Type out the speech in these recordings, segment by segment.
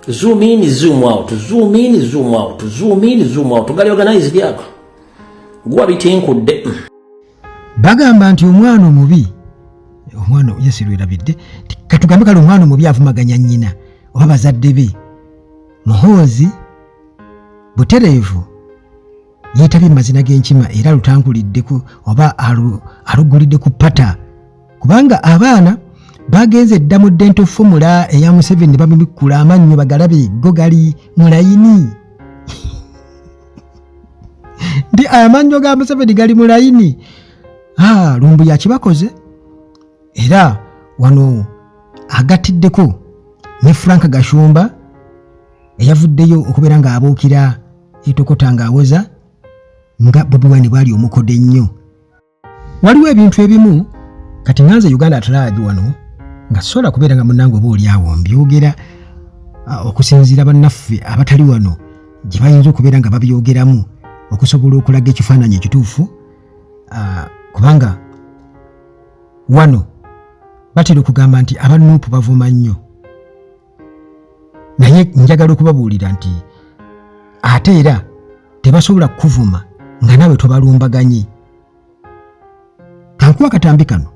Zoom in, zoom out. Zoom in, zoom out. Zoom in, zoom out. Gali organize byako. Gwa bitenkudde. Bagamba nti omwana omubi. Omwana yesirwirabidde. Katugambe kale omwana omubi avumaganya nnyina oba bazadde be. Muhoozi butereevu yeetabye mazina g'enkima era lutanguliddeku oba alugulidde ku pata kubanga abaana bagenze dda mu dental formula eya Museveni bamibikula amannyo bagalabe go gali mu layini ndi amannyo ga Museveni gali mu layini lumbu yakibakoze era wano agatiddeko ne Frank Gashumba eyavuddeyo okubeera nga abuukira etokota ng'awoza nga Bobi Wine bwali omukode nnyo. Waliwo ebintu ebimu kati nganze Uganda Atalaadi wano nga sola kubeera nga munnange oba oli awo mbyogera okusinziira bannaffe abatali wano gye bayinza okubeera nga babyogeramu okusobola okulaga ekifaananyi ekituufu kubanga wano batera okugamba nti abanuupu bavuma nnyo. Naye njagala okubabuulira nti ate era tebasobola kuvuma nga nawe tobalumbaganye. Kankuwa katambi kano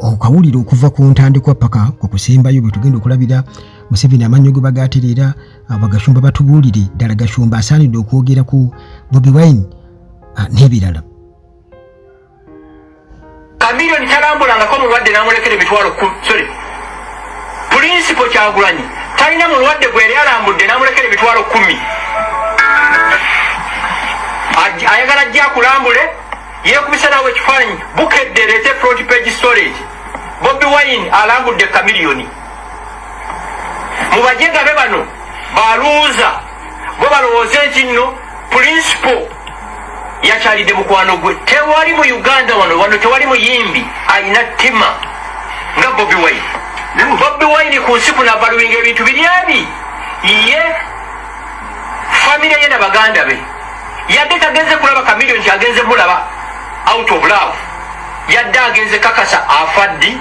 okawulira okuva ku ntandikwa paka ku kusembayo bwe tugenda okulabira Museveni amannyo ge bagaaterera Bagashumba batubuulire ddala Gashumba asaanidde okwogera ku Bobi Wine n'ebirala. Kamiliyoni talambulangako mulwadde n'amulekera emitwalo 10. Principal Kyagulanyi talina mulwadde gwe yali alambudde n'amulekera emitwalo 10. Ayagala ajja akulambule yeekubisa nawe ekifaananyi bukedde leete front page storage. Bobi Wine alambudde Kamiliyoni. Mu bajjaga bano baluuza bo balowooza nti nno principal yakyalidde mukwano gwe. Tewali mu Uganda wano tewali muyimbi alina ttima nga Bobi Wine. Bobi Wine ku nsi kuno abaluwinga ebintu biryabi ye famire ye n'abaganda be yadde tagenze kulaba Kamiliyoni nti agenze mulaba out of love yadde agenze kakasa afaddi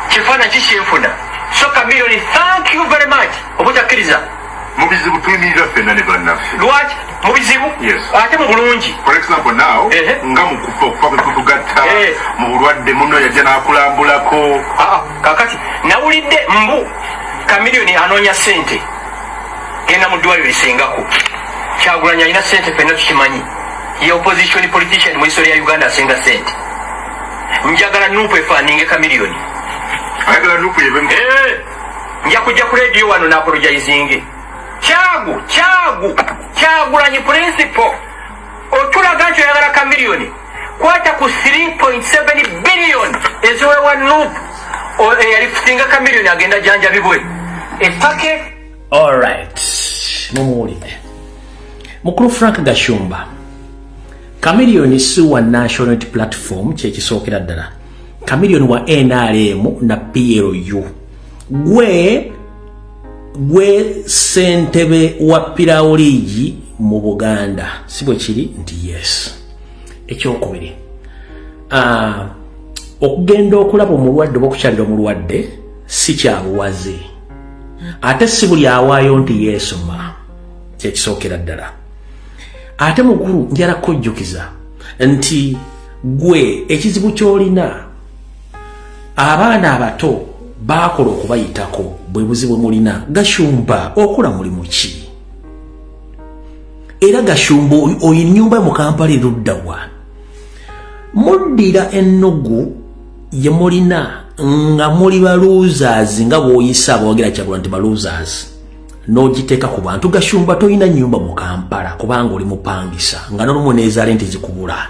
kifaananyi kikyenfuna. So Kamiliyoni, thank you very much obutakkiriza mubizibu tuyimirira ffenna ne bannaffe. Lwaki mubizibu? Ate mu bulungi. For example now nga mu kufa kwe kutugatta mu bulwadde muno yajja n'akulambulako. Kakati nawulidde mbu Kamiliyoni anoonya ssente genda mu ddwaliro lisingako. Kyagulanyi alina ssente ffenna tukimanyi. Ye opposition politician mu history ya Uganda asinga ssente. Njagala Nuupu efaaninge Kamiliyoni. Ayagala Nuupu yebemu. Nja kujja ku radio wano n'apologizinge. Kyagulanyi principal otulaga nti oyagala Kamiliyoni kwata ku 3.7 billion eziwewa Nuupu eyalifutinga Kamiliyoni agenda janjabibwe epake. Alright, mumuwulire mukulu Frank Gashumba. Kamiliyoni si wa National Unity Platform kyekisookera ddala. Kamiliyoni wa NRM na PLU. Gwe ssentebe wa Pirawuligi mu Buganda si bwe kiri nti yes. Ekyokubiri okugenda okulaba omulwadde oba okukyalira omulwadde si kyabuwaze ate si buli awaayo nti yeesoma kyekisookera ddala. Ate mukulu njala kujjukiza nti gwe ekizibu ky'olina abaana abato baakola okubayitako bwe buzibu mulina. Gashumba okula mulimu ki? Era Gashumba oyo nnyumba mu Kampala erudda wa? Muddira ennugu ye mulina nga muli baluuzers nga bw'oyisa abawagera Kyagulanyi nti baluuzers n'ogiteeka ku bantu. Gashumba toyina nnyumba mu Kampala kubanga oli mupangisa nga n'olumu neezaale nti zikubula.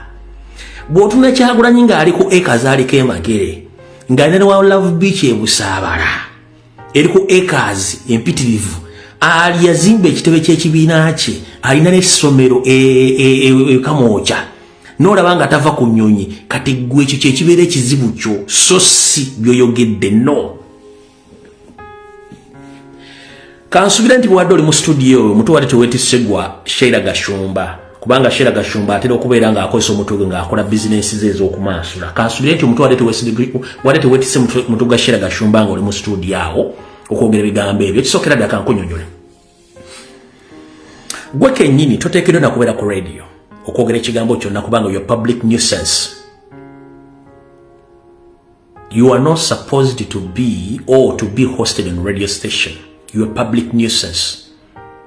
Bw'otuna Kyagulanyi ng'ali ku acres aliko Emagere ng'alina ne wa Love Beach e Busaabala eri ku acres empitirivu ali yazimba ekitebe ky'ekibiina kye alina n'essomero Kamooja n'olaba nga tava ku nnyonyi. Kati ggwe ekyo kyekibeera ekizibu kyo so si by'oyogedde no. Kansubira nti bwadde oli mu studio omutu wadde teweetisegwa Sheila Gashumba kubanga Sheila Gashumba atera okubeera ng'akozesa omutwe gwe ng'akola bizinensi ze ez'okumansula. Kansubira nti omutu wadde teweetise mutwe gwa Sheila Gashumba ng'oli mu studio awo okwogera ebigambo ebyo ekisokera ddala kankunyonyola gwe kennyini toteekeddwa nakubeera ku radio okwogera ekigambo kyonna kubanga yo public nuisance. You are not supposed to be or to be hosted on a radio station. You are a public nuisance.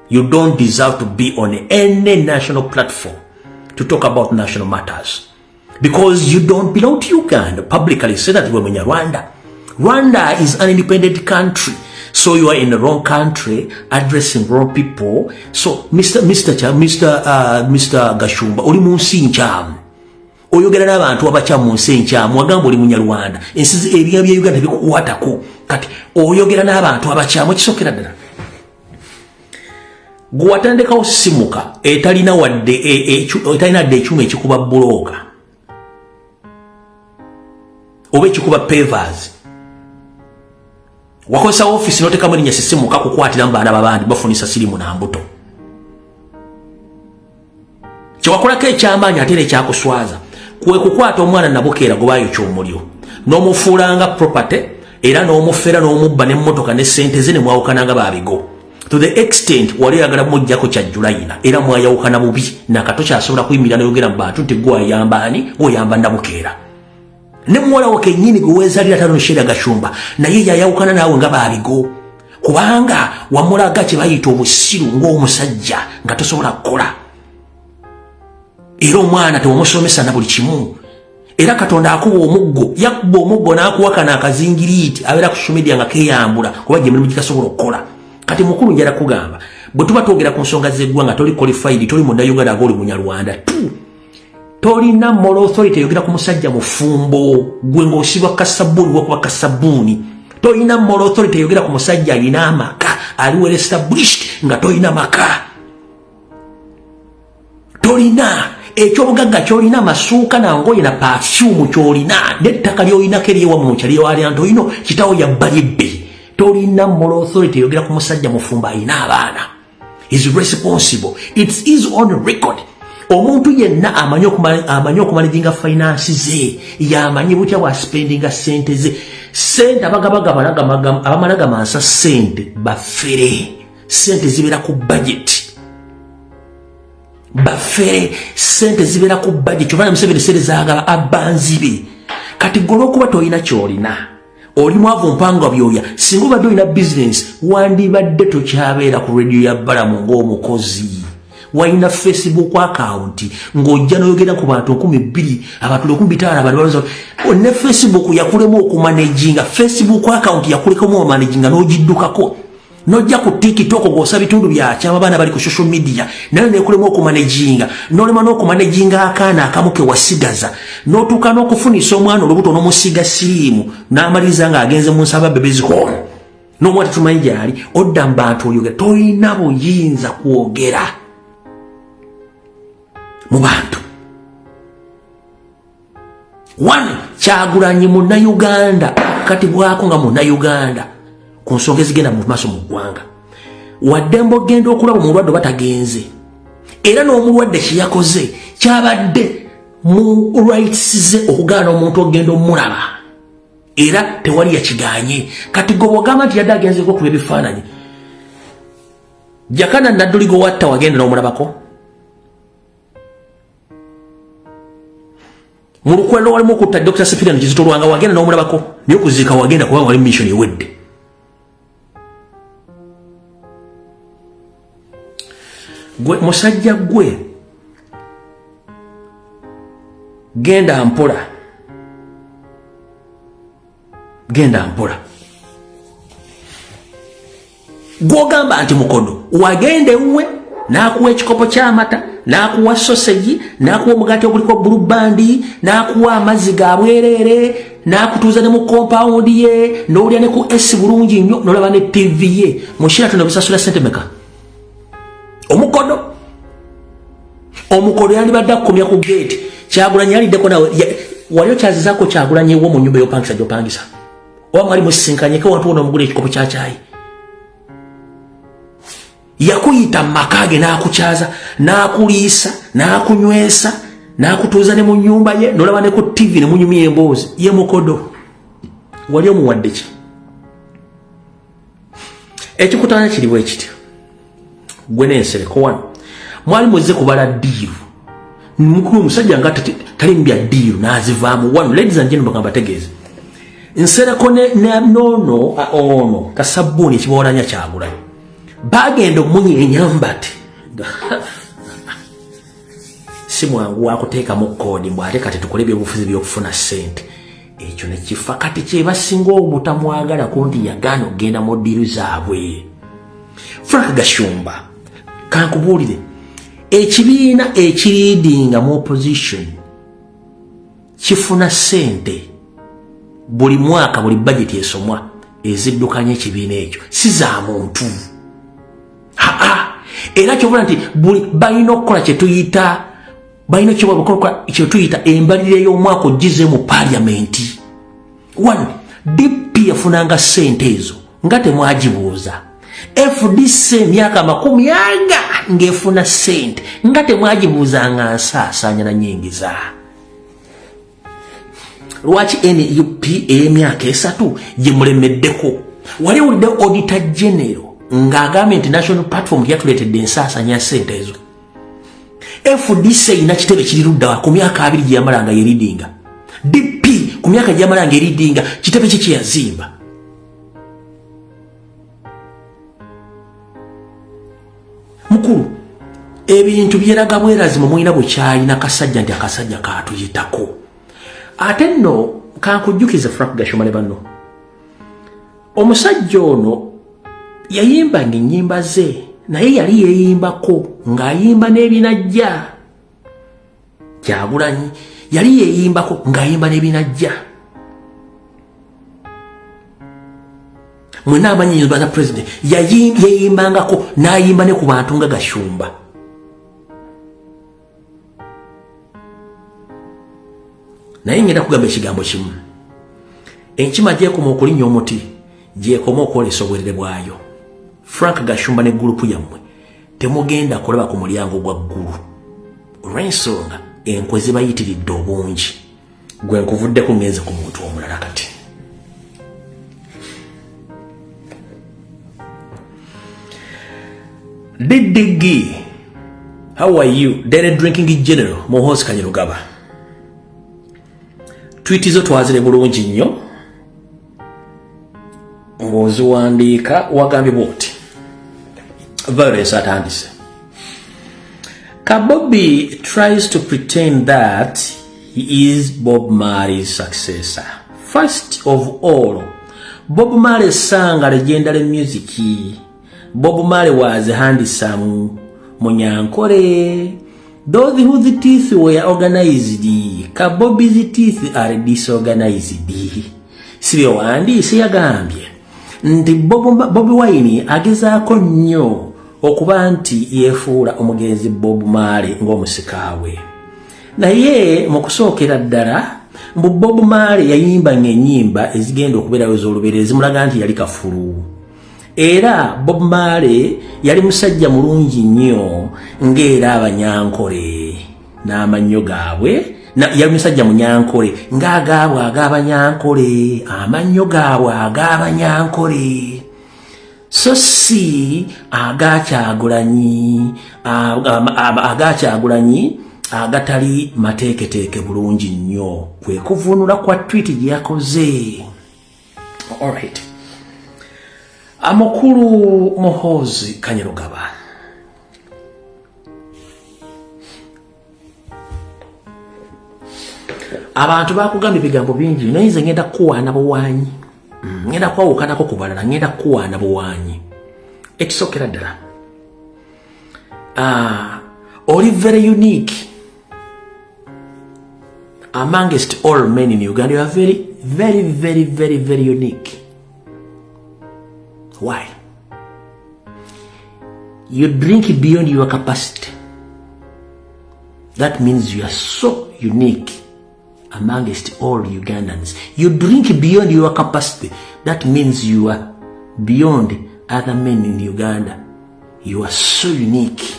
You don't deserve to be on any national platform to talk about national matters because you don't belong to Uganda. Publicly say that you are in Rwanda. Rwanda is an independent country. So you are in the wrong country, addressing wrong people. So Mr. Gashumba, oli munsi nchamu. Oyogera n'abantu abachamu munsi nchamu, wagamba oli munyarwanda. Ensi ebya bya Uganda bikukwatako. Kati oyogera n'abantu abachamu ekisokera ddala. Gwatandeka osimuka etalina wadde etalina de ekyuma ekikuba buloka. Oba ekikuba pavers. Wakosa office noteka mwini nyasisimuka kukwatira mbaana babandi bafunisa sirimu na mbuto. Kyewakolako ekyamaanyi ate ekyakuswaza kwe kukwata omwana nabukeera gobayo kyomulyo n'omufuulanga property era n'omufera n'omubba n'emmotoka ne ssente ze ne mwawukananga babigo to the extent wali yagala mujjako kya Julayina era mwayawukana bubi nakato kyasobola kuyimirira n'ayogera mu bantu nti gwe ayambaani oyamba nabukeera ne muwala wo kennyini gwe weezalira tano Sheila Gashumba naye yayawukana naawe nga babigo kubanga wamulaga kye bayita obusiru ng'omusajja nga tosobola kukola. Era omwana tewamusomesa na buli kimu. Era Katonda akuwa omuggo, yakuba omuggo n'akuwakana akazingiriiti abeera ku social media nga keeyambula kuba gye mulimu gitasobola okukola. Kati mukulu njala kugamba bwe tuba twogera ku nsonga z'eggwanga toli qualified, toli munnayuganda aga oli munyarwanda tu. Tolina moral authority yogera ku musajja mufumbo gwe ng'osibwa kasabbuuni wakuba kasabbuuni. Tolina moral authority yogera ku musajja alina amaka ali well established nga tolina maka. Tolina ekyobugagga kyolina masuuka nangoye na perfume kyolina n'ettaka ly'olinako eryewa mu kyali wali anto ino kitawo yabba libbe. Tolina moral authority yogera ku musajja mufumbo alina abaana. Is responsible. It's his own record. Omuntu yenna amanyi okumanaginga finance ze yamanyi butya bwa spendinga sente ze. Sente abamalaga mansa sente bafere. Sente zibeera ku budget. Bafere sente zibeera ku budget. Kyobana Museveni sente zaagala abanzibe. Kati gwe olw'okuba tolina kyolina oli mwavu mpanga byoya singa obadde olina business wandibadde tokyabeera ku radio ya Balamu ng'omukozi. Waina Facebook account ng'ojja n'oyogera ku bantu 2,000 abantu 5,000 abantu balonza ne Facebook yakulemu okumanaginga. Facebook account yakulekamu omanaginga n'ogiddukako n'ojja ku TikTok ng'osa bitundu byakyama abaana bali ku social media nayo neekulemu okumanaginga n'olema n'okumanaginga akaana akamu ke wasigaza n'otuuka n'okufunisa omwana olubuto n'omusiga siriimu n'amaliriza ng'agenze mu nsaba babies home n'omwana tumanyi gyali odda mu bantu oyogera tolina buyinza kwogera mu bantu. One Kyagulanyi munnayuganda kati bwako nga munnayuganda ku nsonga ezigenda mu maaso mu ggwanga wadde mbogenda okulaba omulwadde batagenze era n'omulwadde kye yakoze kyabadde mu rights ze okugaana omuntu ogenda omulaba era tewali yakiganye. Kati gwe bw'ogamba nti yadde agenzeko okuba ebifaananyi Jakana Nadduligo watta wagenda n'omulabako mu lukwendo walimu okutta Dr. Sipirani Kizito Lwanga wagenda n'omulabako naye okuziika wagenda kubanga wali mission ewedde. Gwe musajja gwe genda mpola gwogamba nti mukono wagenda ewuwe n'akuwa ekikopo ky'amata n'akuwa sausage n'akuwa omugaati oguliko bulubandi n'akuwa amazzi ga bwereere n'akutuuza ne mu compound ye n'owulira ne ku esi bulungi nnyo n'olaba ne TV ye mushira tono bisasula ssente meka. Omukodo yandibadde akukomya ku gate Kyagulanyi yaliddeko nawe waliyo kyazizaako Kyagulanyi ewo mu nnyumba y'opangisa gy'opangisa oba mwali musisinkanyeko wantu wona omugula ekikopo kya caayi yakuyita mu maka ge n'akukyaza n'akuliisa n'akunywesa n'akutuuza ne mu nnyumba ye n'olaba ne ku TV ne munyumya emboozi ye mukodo wali omuwadde ki? ekikutana kiriwo ekityo gwe n'ensereko wano mwali muze kubala diiru mukulu omusajja nga tali mbya diiru n'azivaamu wano. Ladies and gentlemen, bategeeze nsereko nono ono kasabbuuni ekibaolanya Kyagulanyi bagenda omunyeenya mbati si mwangu wakuteekamu koodi mbwate kati tukole ebyobufuzi by'okufuna ssente. Ekyo ne kifa kati kye basinga obutamwagalako nti yagaana okugenda mu ddiiru zaabwe. Frank Gashumba kankubuulire ekibiina ekiriidinga mu opposition kifuna ssente buli mwaka, buli budget esomwa eziddukanya ekibiina ekyo si za muntu. Era kyobula nti balina okukola kyetuyita balina kyetuyita embalirira y'omwaka ogize mu paliamenti. One, DP yafunanga ssente ezo nga temwagibuuza. FDC emyaka 40 ng'efuna ssente nga temwagibuuzanga nsaasaanya na nyingiza. Lwaki NUP emyaka 3 gye mulemeddeko? Wali owulidde Auditor General ng'agambye nti National Platform yatuleetedde ensaasaanya ssente ezo. FDC ina kitebe kiri ludda ku myaka 2 gye yamalanga yeridinga. DP ku myaka gye yamalanga yeridinga kitebe kiki yazimba. Mukulu ebintu byeraga bwerazimu mwina bukyalina kasajja nti akasajja kaatuyitako. Ate nno kankujjukiza Frank Gashumba ne banno. Omusajja ono yayimbanga ennyimba ze naye yali yeeyimbako ng'ayimba n'ebinajja. Kyagulanyi yali yeeyimbako ng'ayimba n'ebinajja. Mwena amanyi nyimba za president yeeyimbangako n'ayimba ne ku bantu nga Gashumba. Naye ngenda kugamba ekigambo kimu. Enkima gyekoma okulinnya omuti gyekoma okwolesa obwerere bwayo. Frank Gashumba ne gurupu yammwe temugenda kulaba ku mulyango gwa ggulu. Olw'ensonga enkwe zibayitiridde obungi. Gwe nkuvuddeko ngenze ku muntu omulala kati. Didigi, how are you? Daily Drinking General Muhoozi Kanyarugaba. Tweet zo twazire bulungi nnyo ng'oziwandiika wagambye bw'oti. Violence atandise. Kabobi tries to pretend that he is Bob Marley's successor. First of all, Bob Marley sang a legendary music. Bob Marley was handsome Munyankore. Those whose teeth were organized, Kabobi's teeth are disorganized. Sibyo wandise yagambye nti Bobi Wine agezaako nnyo okuba nti yeefuula omugenzi Bob Marley ng'omusikaawe. Naye mu kusookera ddala mbu Bob Marley yayimbanga ennyimba ezigenda okubeerawo ez'olubeerera ezimulaga nti yali kafulu. Era Bob Marley yali musajja mulungi nnyo ng'era Abanyankole n'amannyo gaabwe. Yali musajja Munyankole ng'agaabwe ag'Abanyankole, amannyo gaabwe ag'Abanyankole. So si Kyagulanyi agatali mateeketeeke bulungi nnyo. Kwe kuvunula kwa tweet gye yakoze. Alright. Amakulu Muhoozi Kanyarugaba. Abantu bakugamba ebigambo bingi naye nze ngenda kuwaana buwaanyi. Ngenda kwawukanako ku balala, ngenda kuwaana buwaanyi. Ekisookera ddala. Oli very unique. Amongst all men in Uganda, you are very, very, very, very, very unique. Why? You drink beyond your capacity. That means you are so unique amongst all Ugandans. You drink beyond your capacity. That means you are beyond other men in Uganda. You are so unique.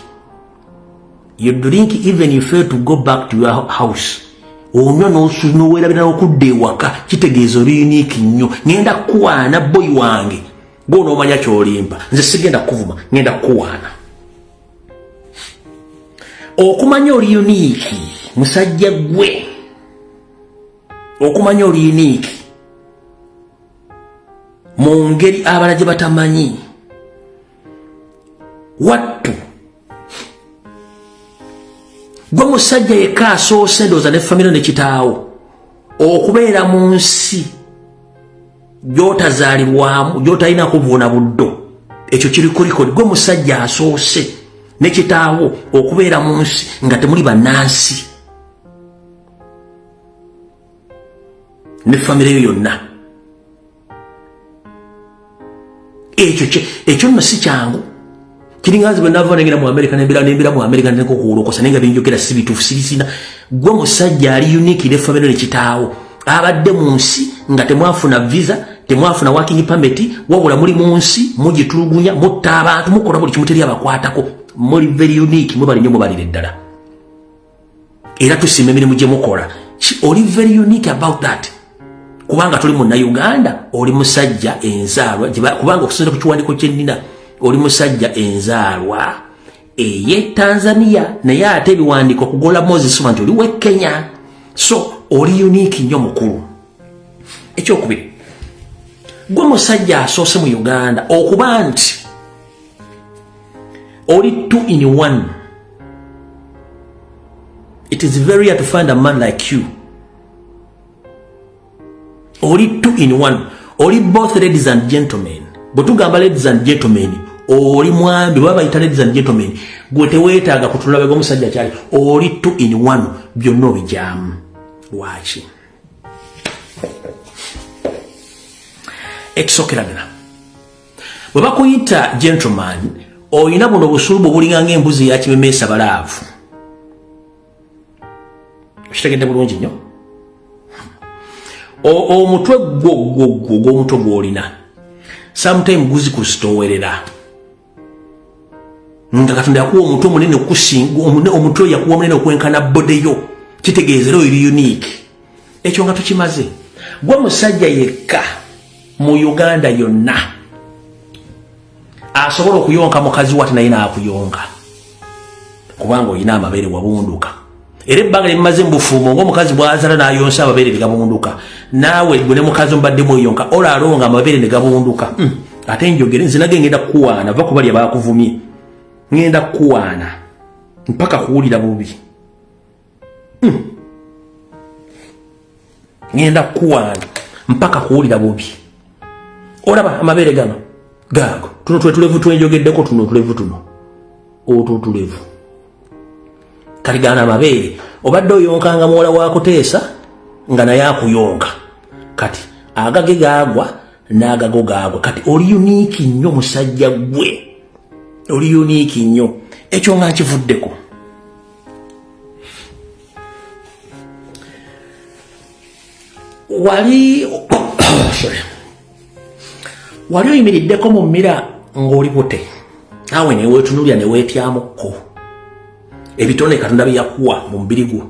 You drink even you fail to go back to your house. Onywa n'osunowerabira okudda ewaka kitegeeza oli unique nnyo. Ngenda kuwaana boy wange Gwono omanya kyolimba nze sigenda kuvuma ngenda kuwaana okumanya oli unique musajja gwe okumanya oli unique mu ngeri abala gye batamanyi wattu gwe musajja yekka asoose ndowooza ne famire ne kitaawo okubeera mu nsi gy'otazaalibwamu gy'otalinako buwona buddo ekyo kiri ku likodi gwe musajja asoose ne kitaawo okubeera mu nsi nga temuli bannansi ne famire yo yonna ekyo nno si kyangu kiringa nze bwe nava nengera mu Amerika nembera mu Amerika nteko kuwolokosa nenga binjogera si bituufu sirisina gwe musajja ali unique ne famire ne kitaawo abadde mu nsi nga temwafuna visa temwafuna working permit wabula muli mu nsi mugitulugunya mutta abantu mukola buli kimuteri abakwatako muli very unique mwe bali nnyo mubalire ddala era tusiima emirimu gye mukola oli very unique about that kubanga tuli munna Uganda oli musajja enzaalwa kubanga okusonera ku kiwandiiko kyennina oli musajja enzaalwa eye Tanzania naye ate ebiwandiiko kugola Moses nti oli we Kenya so oli unique nnyo mukulu ekyokubiri gwe musajja asoose mu Uganda okuba nti oli 2 in 1 it is very hard to find a man like you oli 2 in 1 oli both ladies and gentlemen bwetugamba ladies and gentlemen oli mwambi baba bayita ladies and gentlemen gwe teweetaaga kutulabe g'omusajja kyali oli 2 in 1 byonna obijaamu lwaki ekisookera ddala bwe bakuyita gentleman oyina buno busulubu bulinga ng'embuzi ya kimemeesa balaavu kitegedde bulungi nnyo omutwe gw'omutwe gw'olina sometime guzi kusitowerera nga Katonda yakuwa omutwe munene okusinga omutwe yakuwa munene okwenkana bodeyo kitegeezera oli unique ekyo nga tukimaze gwe musajja yekka mu Uganda yonna asobola okuyonka mukazi wate naye naakuyonka kubanga olina amabeere wabunduka era ebbanga limaze mu bufuumo ng'omukazi bw'azaala n'ayonsa amabeere ne gabunduka naawe gwe ne mukazi omubaddemu oyonka olaalonga amabeere ne gabunduka ate njogere nze nage ngenda kukuwaana va kubalya baakuvumye ngenda kukuwaana mpaka kuwulira bubi ngenda kukuwaana mpaka kuwulira bubi olaba amabeere gano gaago tuno twetulevu twenjogeddeko tuno tulevu tuno otutulevu kali gana amabeere obadde oyonkanga muwala wakuteesa nga naye akuyonka kati agage gaagwa n'agago gaagwa kati oli unique nnyo musajja gwe oli unique nnyo ekyo nga nkivuddeko wali oyimiriddeko mu mmira ng'oli bute awe neweetunulya neweetyamukko ebitone Katonda bye yakuwa mu mubiri gwo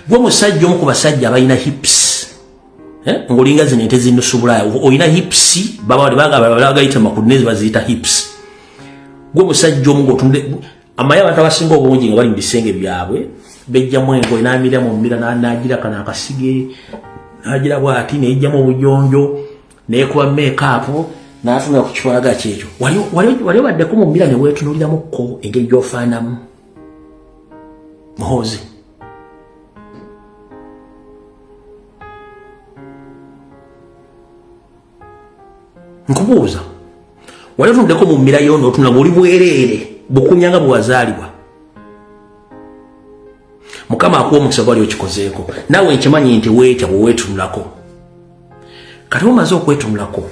gwe musajja omu ku basajja abalina hips ng'olinga zino ente zinusubulayo olina hips bagayita makudinezi baziyita hips gwe musajja omu ng'otunde amaye abantu abasinga obungi nga bali mu bisenge byabwe bejjamu engoye n'amira mu mmira n'agira kana akasige n'agira bw'ati n'ejjamu obuyonjo neekuba make-up n'atunula ku kifaanaga kyekyo wali obaddeko mu mmira ne weetunuliramukko engeri gy'ofaanamu muhoozi nkubuuza wali otunuddeko mu mmira yo n'otunula ng'oli bwereere bukunyanga bwe wazaalibwa Mukama akuwa omukisa gwali okikozeeko naawe nkimanyi nti weetya bwe weetunulako kati omaze okwetunulako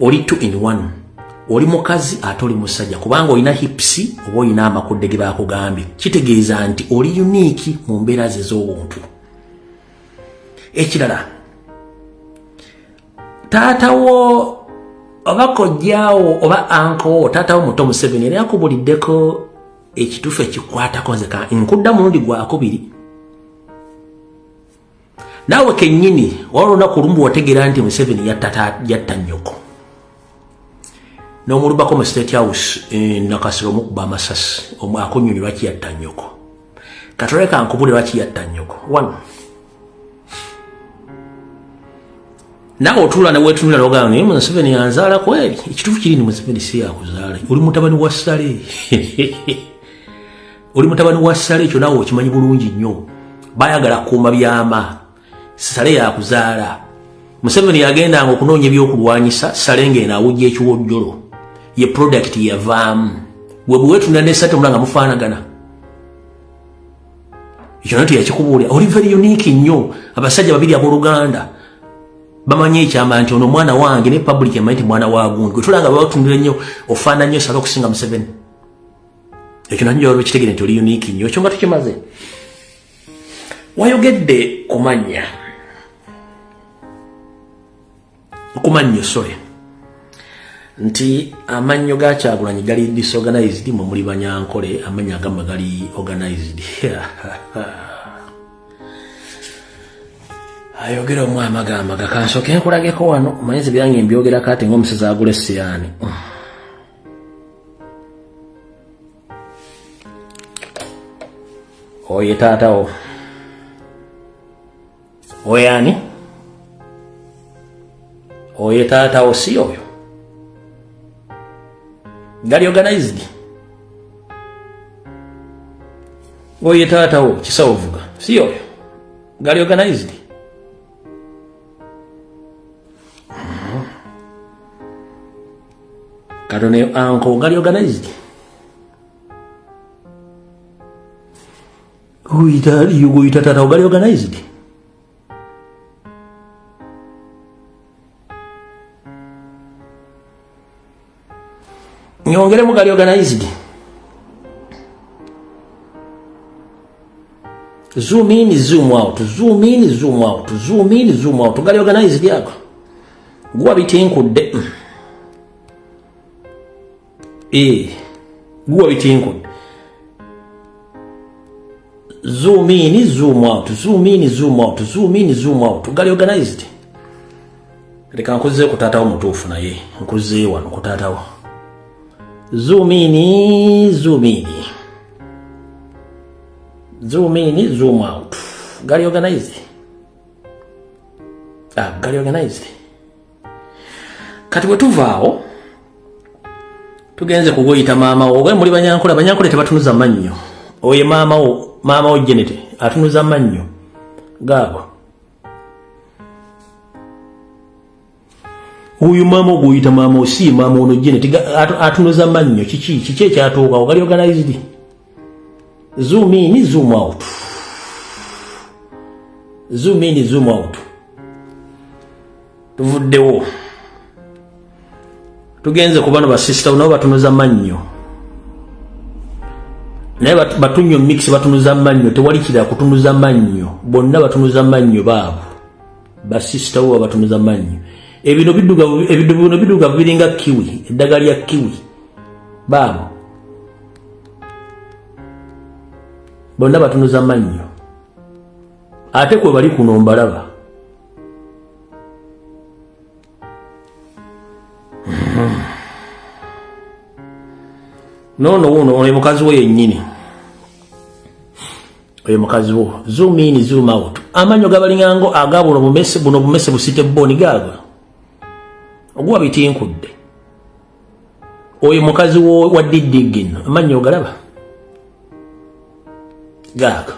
oli 2 in 1 oli mukazi ate oli musajja kubanga olina hips oba olina amakudde ge baakugambye kitegeeza nti oli unique mu mbeera ze z'obuntu ekirala taatawo oba kojjaawo oba anko taatawo muto Museveni era yakubuliddeko ekituufu ekikwatako nze nkudda mulundi gwakubiri naawe kennyini waba olunaku olumu wategeera nti Museveni yatta nnyoko n'omulubako mu State House nakasiro mukuba amasasi akonnyonyi lwaki yatta nnyoko katoleka nkubule lwaki yatta nnyoko wano nawe otuula neweetunula n'ogamba naye Museveni yanzaala kweri ekituufu kiri ni Museveni si yakuzaala oli mutabani wa Ssale oli mutabani wa Ssale ekyo naawe okimanyi bulungi nnyo bayagala kuuma byama Ssale yakuzaala Museveni yagendanga okunoonya ebyokulwanyisa Ssale ng'eno awujja ekiwojjolo ye product yavaamu we bwe weetunula ne Ssale omulanga mufaanagana ekyo nayo teyakikubuulira oli very unique nnyo abasajja babiri abooluganda bamanyi ekyama nti ono mwana wange ne public emanyi nti mwana wa gundi gwe tulanga babatundira nnyo ofaana nnyo Ssale okusinga Museveni ekyo nanyo olwekitegere nti oli unique nnyo ekyo nga tukimaze wayogedde kumannyo sorry nti amannyo ga Kyagulanyi gali disorganized mu muli Banyankole amanya agamba gali organized ayogera omwama gamba gakansoke nkulageko wano omanyizi byange mbyogera kati ng'omusezi agula essiyani oye taatawo oyani oye taatawo si oyo gali organized oye taatawo kisawo vuga si oyo gali organized Kadone anko gali organized Uita tata gali organized Nyongere mu gali organized Zoom in, zoom out, zoom in, zoom out, zoom in, zoom out gali organized yako Gwa bitinkudde guwa bitinkudde zoom in, zoom out, zoom in, zoom out, zoom in, zoom out gali organized leka nkuze kutatawo mutuufu naye nkuze wano kutatawo zoom in, zoom in, zoom in, zoom out gali organized gali organized kati bwetuvaawo tugenze kugoyita maama wo muli Banyankole tebatunuza mannyo oye maama wo Jenete atunuza mannyo gago uyu maama ogoyita maama si maama ono Jenete atunuza mannyo kiki ekyatuuka gali organized zoom in, zoom out, zoom in, zoom out tuvuddewo tugenze kubano ba sister nabo batunuza mannyo naye batunnyo mix batunuza mannyo tewali kira kutunuza mannyo bonna batunuza mannyo baabo ba sister wo batunuza mannyo ebino biduga biringa kiwi eddagala lya kiwi baabo bonna batunuza mannyo ate kwe bali kuno mbalaba no oyo mukazi wo yennyini oyo mukazi wo zoom in, zoom out amannyo gabalingango agabuno bumese busite boni gaga oguwa bitinkudde oyo mukazi wo wa diddigin amannyo galaba gaga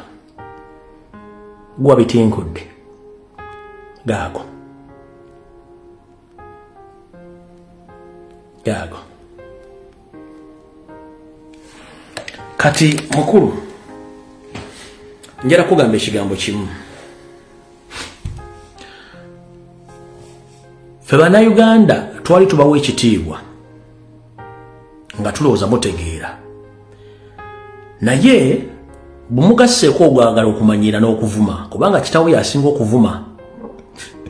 guwa bitinkudde gago kati mukulu njala kugamba ekigambo kimu ffe Bannayuganda twali tubawa ekitiibwa nga tulowooza mutegeera naye bumugasseeko ogwagala okumanyira n'okuvuma kubanga kitaawo yasinga okuvuma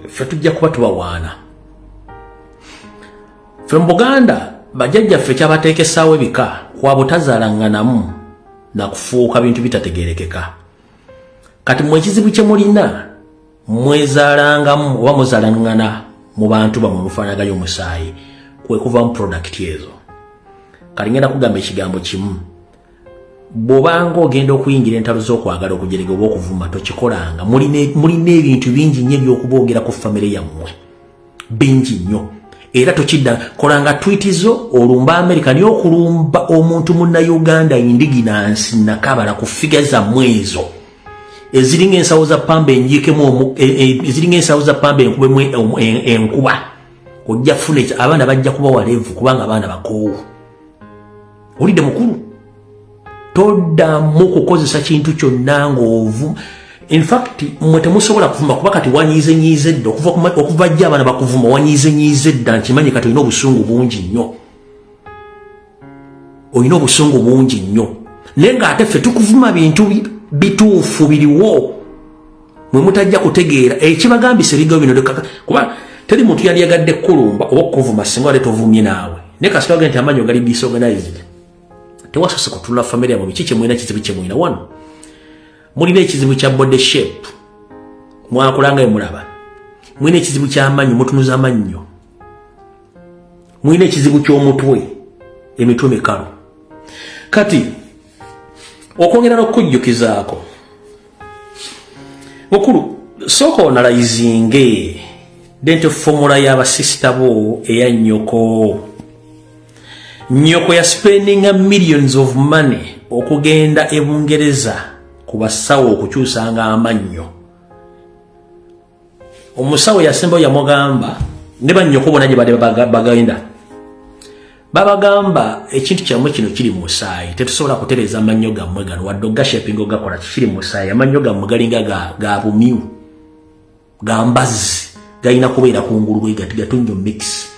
ffe tujja kuba tubawaana ffe mu Buganda bajjajjaffe kyabateekesaawo ebika kwa butazaalanganamu na kufuuka bintu bitategerekeka kati mwe ekizibu kye mulina mwezaalangamu oba muzaalangana mu bantu bamwe mufaanaganya omusaayi kwe kuva mu product ezo. Kali ngenda kugamba ekigambo kimu. Bw'obanga ogenda okuyingira entalo z'okwagala okujerega oba okuvuma tokikolanga. Mulina ebintu bingi nnyo by'okuboogera ku famire yammwe. Bingi nnyo. Era tokidda kolanga tweet zo olumba America niyo okulumba omuntu munna Uganda indiginansi nakabala ku figure za mwezo. Eziringa ensawo za pamba enjikemu eziringa ensawo za pamba enkubemu enkuba. Ojja fune abaana bajja kuba walevu kubanga abaana bakoowu. Olidde mukulu. Toddamu kukozesa kintu kyonna ng'ovu. In fact, mwe temusobola kuvuma kuba kati wanyize dda okuva jja abaana bakuvuma wanyize dda nkimanyi kati olina obusungu bungi nnyo. Olina obusungu bungi nnyo. Naye ng'ate ffe tukuvuma bintu bituufu biriwo. Mwe mutajja kutegeera ekibagambise bigawo bino kuba teri muntu yali yagadde kulumba oba okuvuma singa wali tovumye naawe. Naye kasita wagenda nti amanyi gali disorganized. Tewasose kutula family yamwe kiki mwina kizibu kye mwina wano. Mulina ekizibu kya body shape. Mwakulanga emulaba. Mwina ekizibu kya amanyi mutunuza amannyo. Mwina ekizibu ky'omutwe emitwe mikalu. Kati okwongera n'okujjukizaako. Mukulu sooka onalayizinge dente formula y'abasisita bo eya nnyoko. Nnyoko ya spending millions of money okugenda e Bungereza kubasawo okukyusanga amannyo. Omusawo yasembayo yamugamba ne bannyoko bonna gye bade bagenda. Babagamba ekintu kyammwe kino kiri mu musaayi. Tetusobola kutereeza amannyo gammwe gano wadde ogashapinga ogakola kiri mu musaayi. Amannyo gammwe galinga ga bumiu. Ga mbazzi. Galina kubeera kungulu bwe gati gatunyo mix.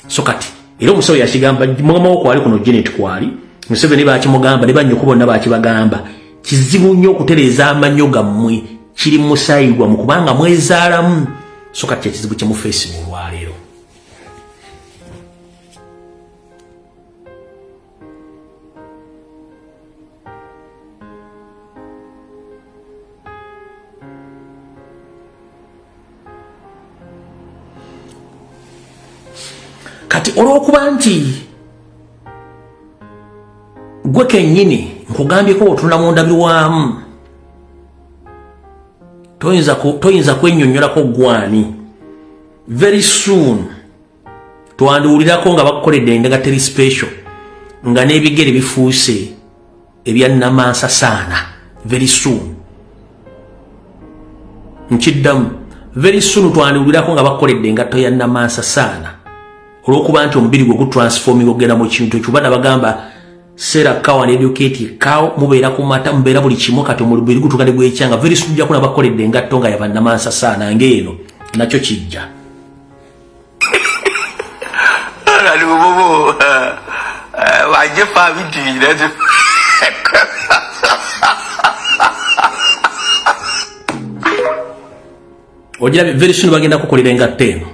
So kati era omusawo yakigamba mugamba wo kwali kuno Janet kwali. Museveni bakimugamba ne bannyoko bonna bakibagamba. Kizibu nnyo okutereeza amannyo gammwe kiri mu musaayi gwammwe kubanga mwezaalamu. So kati ekizibu kye mu Facebook olwaleero. Kati olw'okuba nti gwe kennyini nkugambyeko otunula mu ndabirwamu toyinza kwennyonnyolako gwani. Very soon twandiwulirako nga bakukoledde endaga teri special nga n'ebigere bifuuse ebya Namansa saana. Very soon nkiddamu very soon twandiwulirako nga bakukoledde engatto ya Namansa saana olw'okuba nti omubiri gwe gutransforming ogenda mu kintu ekyo. Bana bagamba Sarah Cow and educate cow mubeera ku mata mubeera buli kimu kati omubiri gutuuka ne gwekyanga. Very soon ojja kuna bakoledde engatto nga yaba Namansa saana ng'eno nakyo kijja. Ojja very soon bagenda kukolera engatto eno.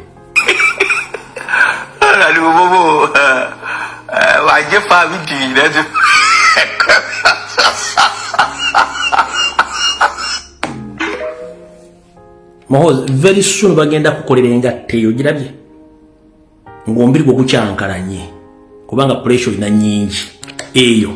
Mohozi very soon bagenda kukolera engatto eyo girabye ng'omubiri gwe gukyankalanye kubanga pressure ina nyingi eyo.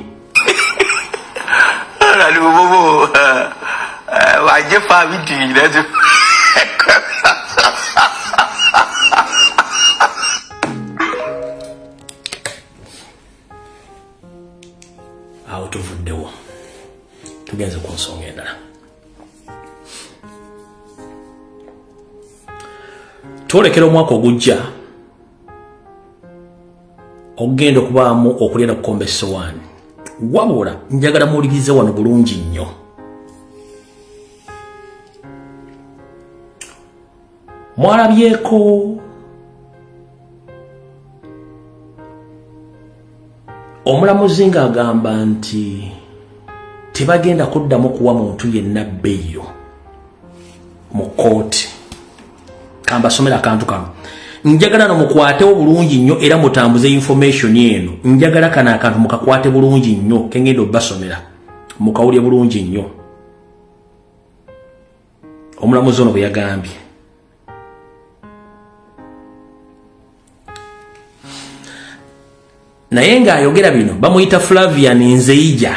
Awo tuvuddewo tugenze ku nsonga endala. Twolekera omwaka ogujja ogenda okubaamu okulyera ku Kombe Ssowaani. Wabula njagala muwulirize wano bulungi nnyo. Mwalabyeko omulamuzi ng'agamba nti tebagenda kuddamu kuwa muntu yenna bbeeyo mu kkooti. Kambasomera akantu kano. Njagala no mukwatewo bulungi nnyo era mutambuze information eno. Njagala kana akantu mukakwate bulungi nnyo kengendo basomera. Mukawulye bulungi nnyo. Omulamuzi ono bwe yagambye. naye ng'ayogera bino bamuyita Flavian Nzeija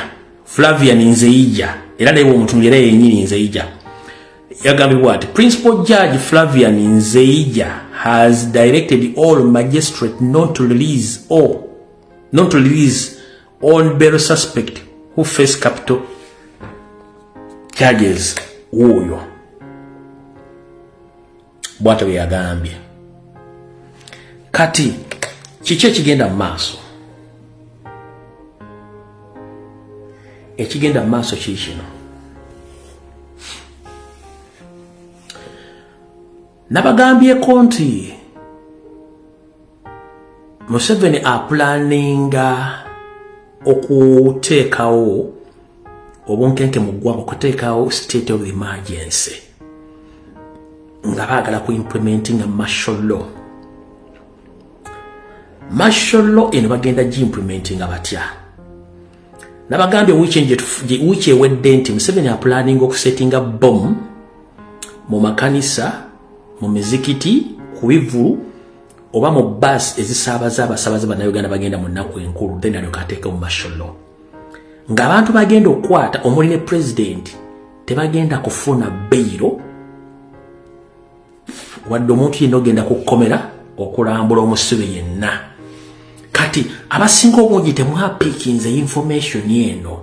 era naye omuntu era yennyini Nzeija yagambibwa ati Principal Judge Flavian Nzeija has directed all magistrates not to release on bail suspect who face capital charges. Oyo bwata bwe yagambye. Kati kiki ekigenda mu maaso? Ekigenda mu maaso kino. Nabagambyeko nti Museveni apulaninga okuteekawo obunkenke mu ggwanga, okuteekawo state of emergency nga baagala ku implementinga martial law. Martial law eno bagenda gi-implementinga batya? Nabagambye wiiki ewedde nti Museveni apulaninga okusetinga bomb mu makanisa, mu mizikiti, ku bivulu oba mu bus ezisaabaza abasaabaze bannayuganda bagenda mu nnaku enkulu, then alyoka ateeka mu martial law. Ng'abantu bagenda okukwata omuli ne president tebagenda kufuna beyiro wadde omuntu yenna ogenda kukomera okulambula omusibe yenna. Kati abasinga obungi temwapiikinze information eno.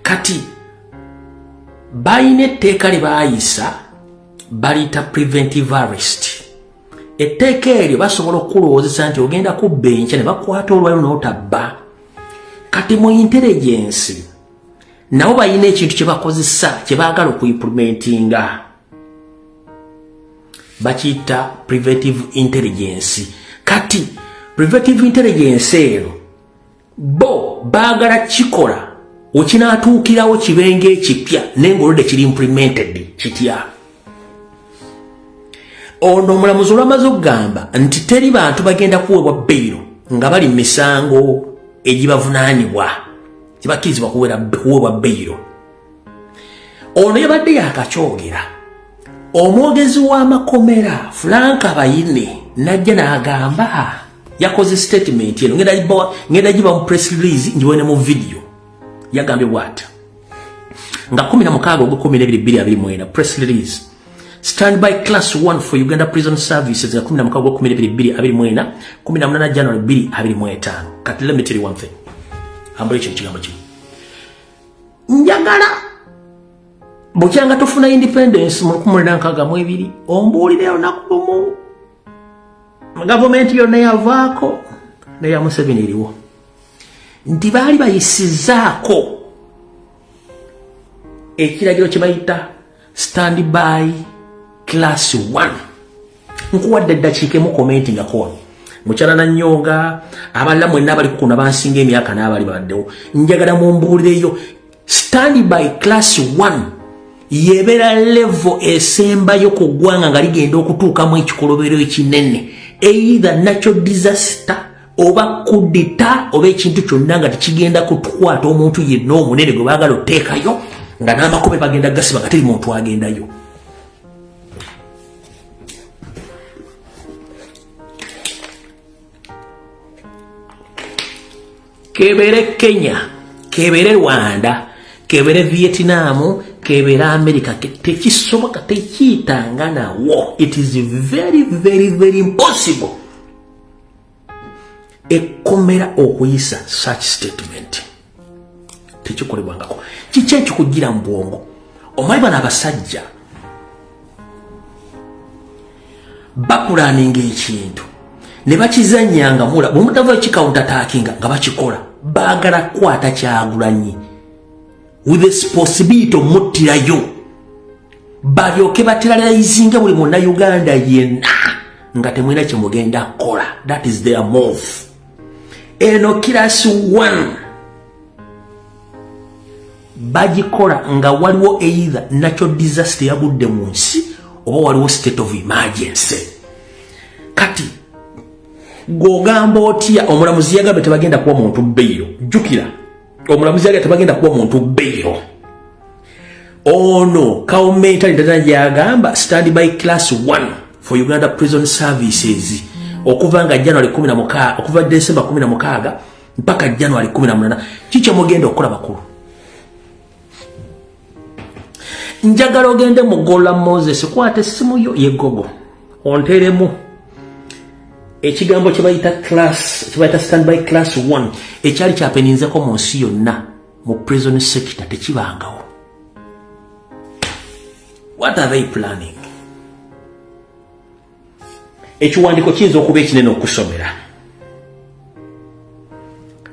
Kati balina etteeka lye baayisa baliyita preventive arrest. Etteeka eryo basobola okulowoozesa nti ogenda kubba enkya ne bakwata olwayo n'otabba. Kati mu intelligence nabo balina ekintu kye bakozesa kye baagala okuimplementinga, bakiyita preventive intelligence. Kati preventive intelligence eno bo baagala kikola wekinaatuukirawo kibenga ekipya naye ng'oludde kiri implemented kitya. Ono omulamuzi olwamaze okugamba nti teri bantu bagenda kuweebwa beyiro nga bali misango egibavunaanibwa tibakkirizibwa kuweebwa beyiro. Ono yabadde yakakyogera. Omwogezi w'amakomera Frank Abayine najja n'agamba, yakoze statement eno ngenda giba mu press release ngiwone mu video. Yagambye bw'ati nga 16/12/2021 press release Standby Class 1 for Uganda Prison Services ya 16/12/2021 18 January 2025. Kati let me tell you one thing. Ambule kino kigambo kino. Njagala bukyanga tufuna independence mu 1992 ombuulire olunaku lumu gavumenti yonna yavaako neya Museveni eriwo nti baali bayisizaako ekiragiro kye bayita Standby Class 1. Nkuwadde eddakiika emu commenting akola mukyala Nanyonga abalala mwenna abali kukuna bansinga emyaka n'abali baddewo njagala mumbuulireyo Standby Class 1 yebeera level esembayo ku ggwanga nga ligenda okutuukamu ekikolobero ekinene, either natural disaster oba kudita oba ekintu kyonna nga tekigenda kutukwata omuntu yenna omunene gwe baagala oteekayo nga n'amakobe bagenda gasiba nga teri muntu agendayo. Kebere Kenya, kebere Rwanda, kebere Vietnam, kebere America, tekisoboka tekiyitanga nawo. It is very, very, very impossible. Ekomera okuyisa such statement. Tekikolebwangako. Kiki ekikugira mu bwongo? Omanyi bano abasajja bapulaninga ekintu ne bakizanyanga mula bw'omutava ekikawunta attackinga nga bakikola baagala kukwata Kyagulanyi with the possibility omuttirayo balyoke bateralizinga buli munnayuganda yenna nga temwina kye mugenda kukola. That is their move. Eno Class 1 bagikola nga waliwo either natural disaster yagudde mu nsi oba waliwo state of emergency. Kati gogamba otya omulamuzi yagambye tebagenda kuwa muntu beyiro. Jjukira omulamuzi yagambye tebagenda kuwa muntu beyiro. Ono kawumentali ddala yagamba Standby Class 1 for Uganda Prison Services okuva nga January 16 okuva December 16 mpaka January 18 kicho mugenda okukola bakulu. Njagala ogende mu Gola Moses kwate simu yo yegogo onteremu ekigambo kibayita class kibayita standby class 1 ekyali kyapeninzeko mu nsi yonna mu prison sector tekibangawo. What are they planning? Ekiwandiko kiyinza okuba ekinene okusomera.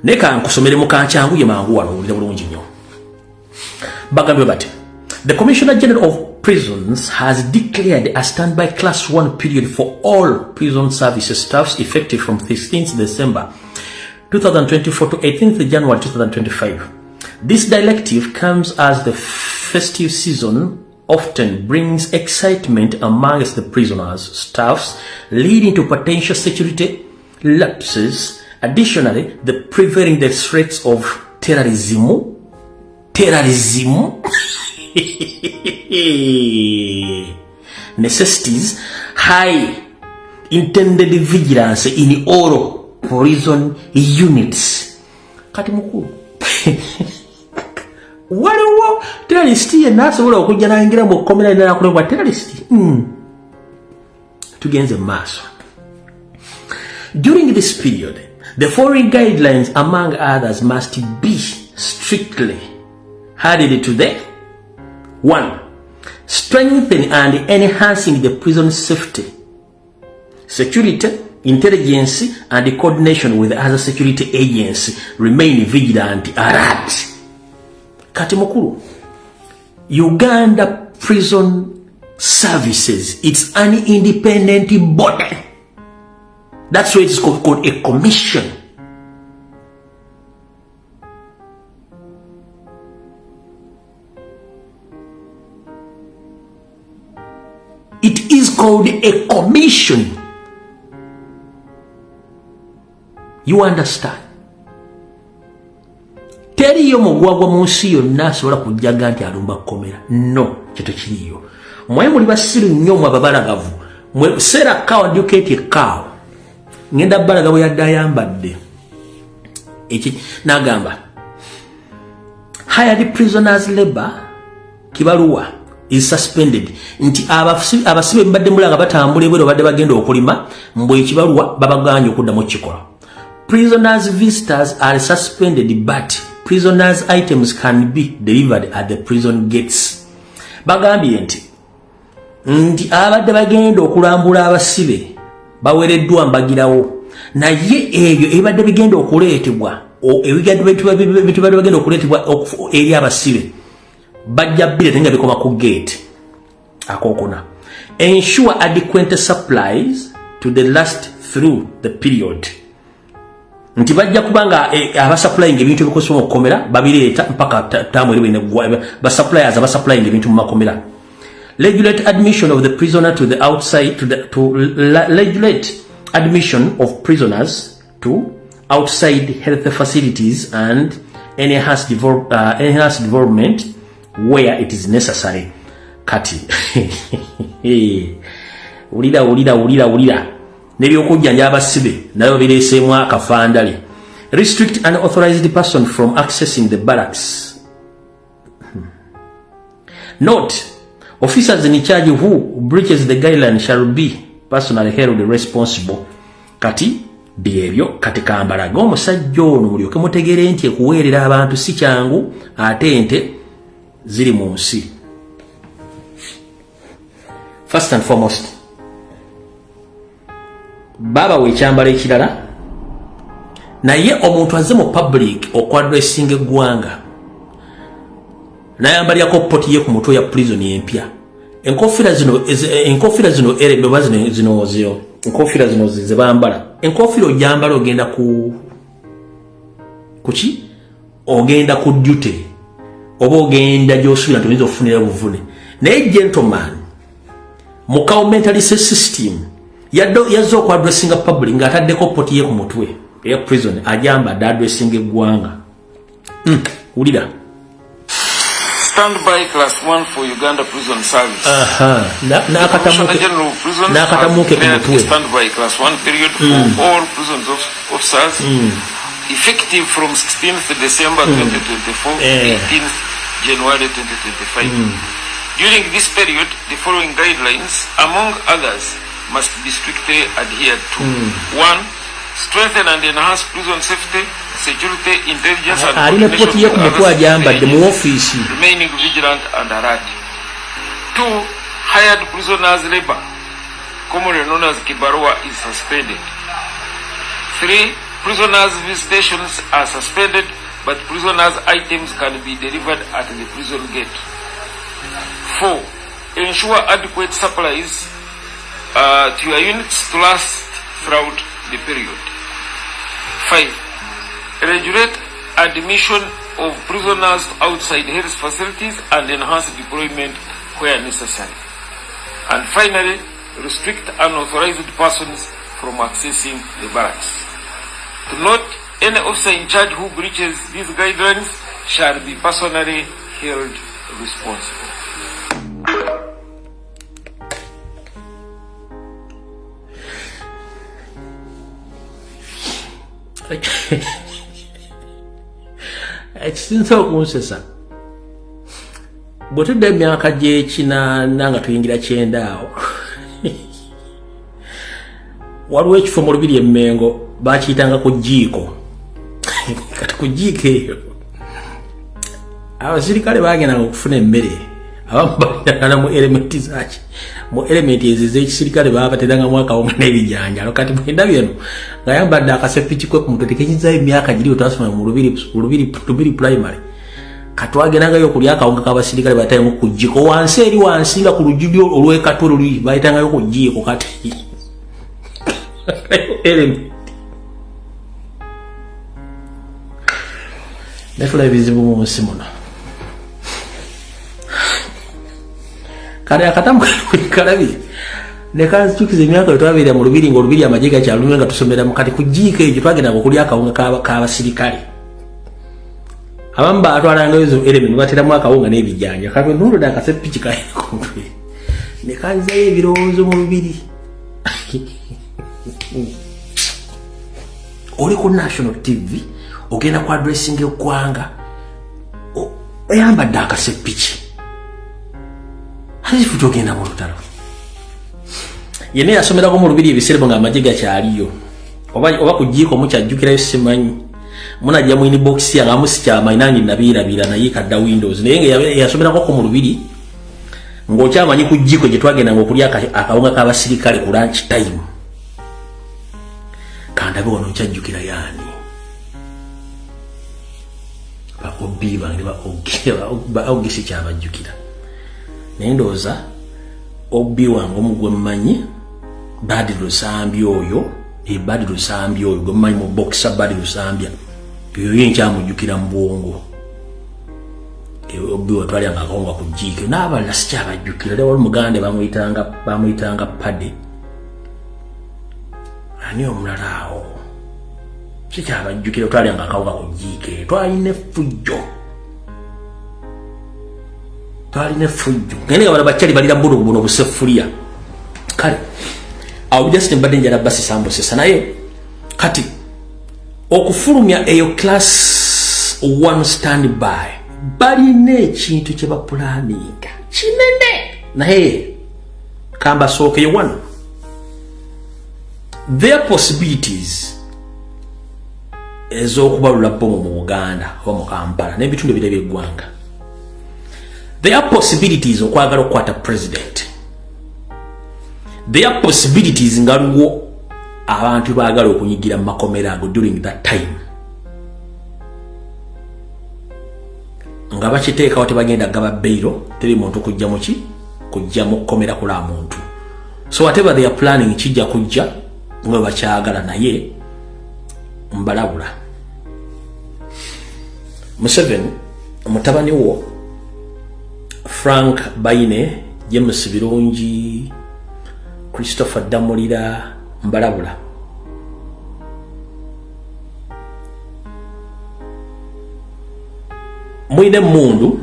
Neka nkusomere mu kancyangu ye mangu wano owulire bulungi nnyo. Bagambye bati the Commissioner General of Prisons has declared a standby class 1 period for all prison services staffs effective from 16th December 2024 to 18th January 2025. This directive comes as the festive season often brings excitement amongst the prisoners, staffs, leading to potential security lapses. Additionally, the prevailing the threats of terrorism, necessities high intended vigilance in all prison units. Kati mukuru. Waliwo terrorist ye nasobola okujja n'ayingira mu kkomera n'akolebwa terrorist. Tugenze maaso. During this period, the following guidelines, among others, must be strictly adhered to the 1. Strengthening and enhancing the prison safety, security, intelligence, and coordination with other security agencies. Remain vigilant, alert. Kati mukuru, Uganda Prison Services, it's an independent body. That's why it's called a commission. It is called a commission. You understand? Teriyo mugwagwa mu nsi yonna asobola kujjaga nti alumba kkomera. No, kito kiriyo. Mwe muli basiru nnyo mu ababalagavu. Mwe sera kawa educate kawa. Ngenda balagavu yadde ayambadde. Eki nagamba. Hired prisoners labor kibaluwa is suspended. Nti abasibe mbadde mulanga batambula ebwero badde bagenda okulima mbwe ekibaluwa babaganye okudda mu kikola. Prisoners visitors are suspended, but prisoners items can be delivered at the prison gates. Bagambye nti abadde bagenda okulambula abasibe bawereddwa mbagirawo, naye ebyo ebadde bigenda okuleetebwa ebitubadde bagenda okuleetebwa eri abasibe bajja bireete nga bikoma ku gate akokona. Ensure adequate supplies to the last through the period. Nti bajja kubanga abasupplying ebintu ebikosoma okukomera babireeta mpaka tamu eri ba suppliers abasupplying ebintu mu makomera. Regulate admission of the prisoner to the outside regulate admission of prisoners to outside health facilities and enhance development where it is necessary. Kati ulira nebyokujjanja abasibe nayo bireeseemu akafandale. Restrict an authorized person from accessing the barracks. Note, officers in charge who breaches the guideline shall be personally held responsible. Kati byebyo kati kambalaga omusajja ono mulyoke mutegere nti ekuweerera abantu si kyangu ate ente ziri mu nsi. First and foremost, baba wekyambala ekirala naye omuntu azze mu public okwadresing eggwanga nayambalyako poti ye ku mutwe ya prison empya. Enkofira zino eredoba zino enkofira zino zebambala. Enkofira ojambala ogenda kuki ogenda ku duty oba ogenda gyosubira nti oyinza okufunira buvune. Naye gentleman mu mental system yazza okwadressinga public ng'ataddeko poti ye ku mutwe eya prison ajambadde adressinga eggwanga. Wulira. Standby class 1 for Uganda Prison Service. Nakatamuke ku mutwe. Standby class 1 period for all prison officers effective from 16th December 2024 to 18th January 2025. During this period, the following guidelines, among others, must be strictly adhered to. 1. Strengthen and enhance prison safety, security, intelligence, and coordination remaining vigilant and alert. 2. Hired prisoners' labor, commonly known as Kibarua, is suspended. 3. Prisoners' visitations are suspended, but prisoners' items can be delivered at the prison gate. 4. Ensure adequate supplies to your units to last throughout the period. 5. Regulate admission of prisoners to outside health facilities and enhance deployment where necessary. And finally, restrict unauthorized persons from accessing the barracks. To note, any officer in charge who breaches these guidelines shall be personally held responsible. Ekisinza okunsesa bwe tudda emyaka gy'ekinaana nga tuyingira kyenda awo waliwo ekifo mu Lubiri Emmengo bakiyitanga ku jjiiko kati ku jjiiko eyo abasirikale bagendanga okufuna emmere abamu balina mu elementi zaki mu elementi ezo ez'ekisirikale baba baterangamu akawunga n'ebijanjalo kati bwendabye eno ng'ayambadde akasepiki kwe ku mutwe tekiyinzayo emyaka giri twasoma mu Lubiri primary katwagendangayo okulya akawunga k'abasirikale bayitangayo ku jjiiko wansi eri wansi nga ku lujjulyo olw'ekatwe luli bayitangayo ku jjiiko kati elementi nefula ebizibu mu nsi muno kale akatamu kalabire ne kanzukiza emyaka twabira mu Lubiri ngo Lubiri amagye gakyalumye nga tusomera mu kati ku jjiiko ekyo twagendanga okulya akawunga k'abasirikale abamu baatwalangayo ezo elementi bateramu akawunga n'ebijanja kati ntuuludde akasepiki kaina ku mutwe ne kanzayo ebirowoozo mu Lubiri oli ku National TV ogenda ku addressing eggwanga oyambadde akasepiki halifu togenda mu lutalo yene yasomerako mu Lubiri ebiserebo ng'amagye gakyaliyo oba ku jjiiko mukyajjukirayo simanyi munajja mu inbox yange amusikyamanyi nange nabiirabira naye kadda Windows naye nga yasomerako mu Lubiri ng'okyamanyi ku jjiiko gye twagendanga okulya akawunga k'abasirikale ku lunch time kandabe wano nkyajjukira yaani baobi bange baogisi kyabajjukira naye ndowooza obi wange omugwe mmanyi Badi Lusambi oyo Badi Lusambi oyo gwe mmanyi mu boxa Badi Lusambya eyo yenkyamujjukira mu bwongo obi watwalyanga akawunga ku jjiiko n'abalala sikyabajjukira era wali mugande bamuyitanga Pade ani omulala awo sikyabajjukira otwalyanga akawunga ku jjiiko twalina effujjo ngende nga bala bakyali balira buno busefuliya kale awo Justin mbadde njala basi sambosesa naye kati okufulumya eyo class 1 standby balina ekintu kye bapulaninga kinene naye kambasookeyo wano their possibilities ez'okubalula bomu mu Buganda oba mu Kampala n'ebitundu ebirala by'eggwanga there are possibilities okwagala okukwata president there are possibilities ngaliwo abantu baagala okunyigira mu makomera ago during that time nga bakiteekawo tebagenda gaba bbeiro teri muntu kujja muki kujja mu kukomera kula muntu so whatever they are planning kijja kujja nga bakyagala naye mbalabula Museveni mutabani wo Frank Baine James Birungi Christopher Damulira mbalabula muine mundu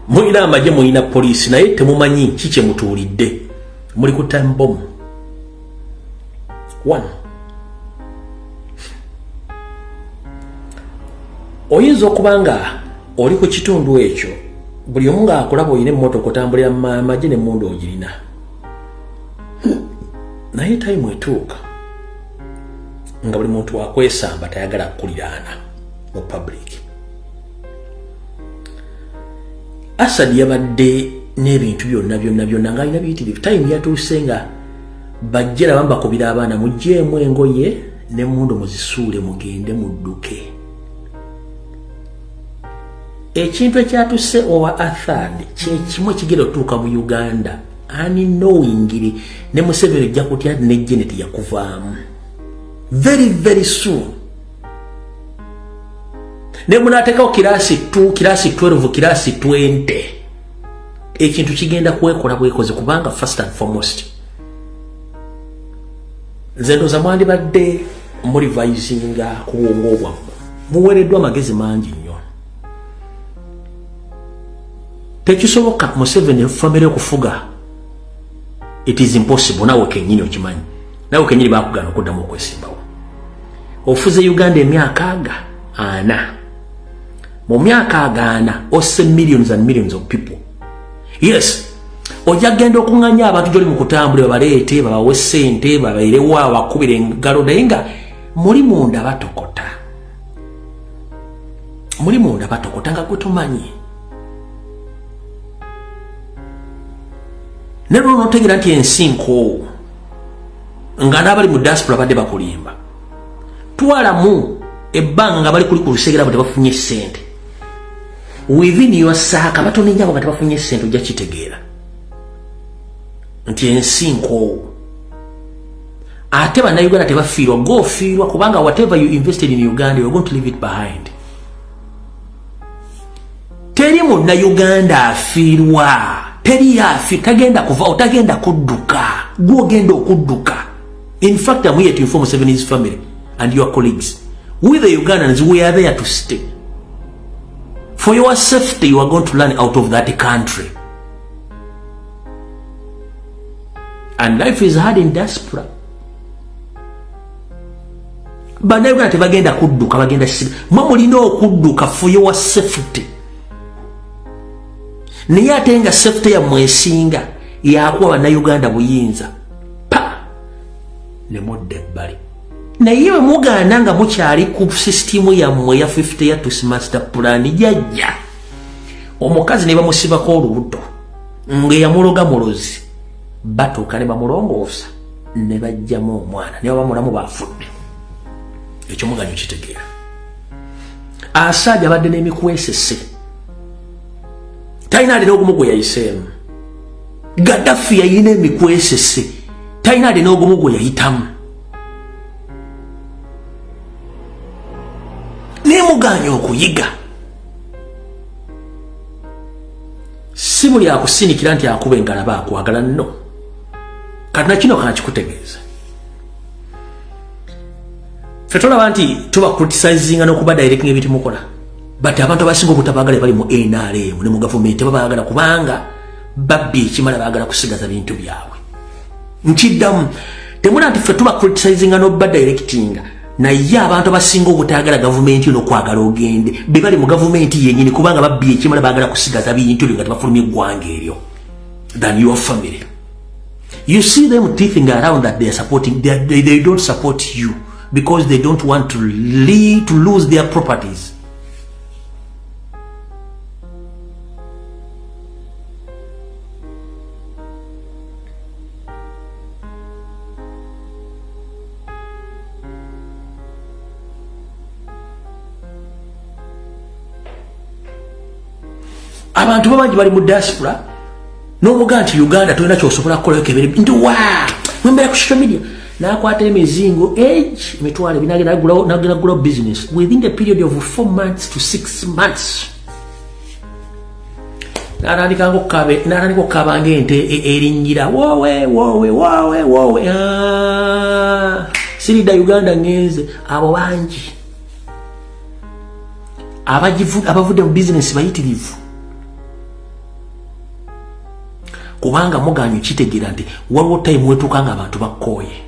muina amagye muina police naye temumanyi kike mutuulidde muli ku time bomb 1 oyinza okubanga oli ku kitundu ekyo buli omu ng'akulaba oyina emmotoka otambulira amagye n'emmundu ogirina naye time etuuka nga buli muntu wakwesamba tayagala kukuliraana mu public. Assad yabadde n'ebintu byonna ng'alina biyitirivu. Time yatuuse nga bajjera bambakubira abaana mugjeemu engoye n'emmundu muzisuule mugende mudduke. Ekintu ekyatuse owa Assad kye kimu ekigenda otuuka mu Uganda unknowingly ne Museveni ojja kutya ne Janet yakuvaamu very very soon. Ne munateekawo kirasi 2, kirasi 12, kirasi 20. Ekintu kigenda kwekola bwekoze kubanga first and foremost nze ndowooza mwandibadde murivisinga ku bwongo bwammwe muweereddwa amagezi mangi nnyo. Tekisoboka Museveni famire okufuga. It is impossible. Nawe kenyini okimanyi. Nawe kenyini bakugana okuddamu okwesimbawo. Ofuze Uganda emyaka 4. Mu myaka 4 ose millions and millions of people. Yes. Ojja genda okunganya abantu gyoli mu kutambula babaleete babawe ssente babaerewa bakubire engalo naye nga muli munda batokota. Muli munda batokota nga gwe tumanyi. Nero notegera nti ensinko nga n'abali mu diaspora badde bakulimba. Twalamu ebbanga bali kuli ku lusegera bwe bafunye ssente. Within your saaka batone nyabo nga tebafunye ssente ojja kitegeera nti ensinko. Ate bannayuganda tebafiirwa goofiirwa kubanga whatever you invested in Uganda you're going to leave it behind. Teri munnayuganda afiirwa. Teri yafi tagenda kuva otagenda kudduka gwogenda okudduka. In fact, I'm here to inform Museveni's family and your colleagues. We the Ugandans, we are there to stay. For your safety, you are going to run out of that country. And life is hard in diaspora. But now bagenda kudduka bagenda mulina okudduka for your safety. Naye ate nga safety ya mwesinga yakuwa bannayuganda buyinza pa ne mudde ebbali. Naye bwe mugaana nga mukyali ku sisitimu yammwe ya 50 ya master plan jajja omukazi ne bamusibako olubuto nga yamuloga mulozi batuuka ne bamulongoosa ne bajjamu omwana ne bamulamu bafudde. Ekyo muganyo kitegeera. Assad abadde n'emikwesese talina ade n'ogumu gwe yayiseemu. Gaddafi yayina emikwesese talina ade n'ogumu gwe yayitamu. Nemuganya okuyiga. Si buli akusinikira nti akuba engalaba akwagala nno. Kati kino kana kikutegeeza. Ffe tulaba nti tuba criticizinga n'okuba directing ebintu mukola. But abantu abasinga obutabagala bali mu NRM ne mu government babagala kubanga babbi ekimala bagala kusigaza bintu byabwe. Nkiddamu temuna nti ffe tuba criticizinga n'oba directing naye abantu abasinga obutagala government eno kwagala ogende be bali mu government yennyini kubanga babbi ekimala bagala kusigaza bintu byo nga tebafulumya eggwanga eryo than your family. You see them teething around that they are supporting, they don't support you because they don't want to lose their properties. Abantu babangi bali mu diaspora n'omuga nti Uganda tulina kyosobola kukola kebere nti mwembera ku social media nakwata emizingo age emitwalo binagenda gula business within the period of 4 months to 6 months. Narandika okukaba ng'ente erinnyira wowe sirida Uganda ngenze abo bangi abavudde mu business bayitirivu. Kubanga muganyo kitegeera nti waliwo time wetuuka nga abantu bakkooye.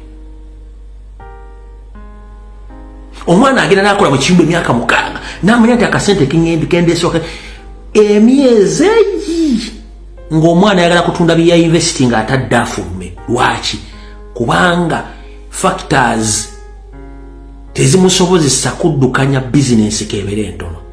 omwana agenda nakola mu kiyumba emyaka 6 namanya nti akasente kendesoka emyezi egi ng'omwana ayagala kutunda bya investing atadde afulume. Lwaki? Kubanga factors tezimusobozesa kuddukanya business kebere entono.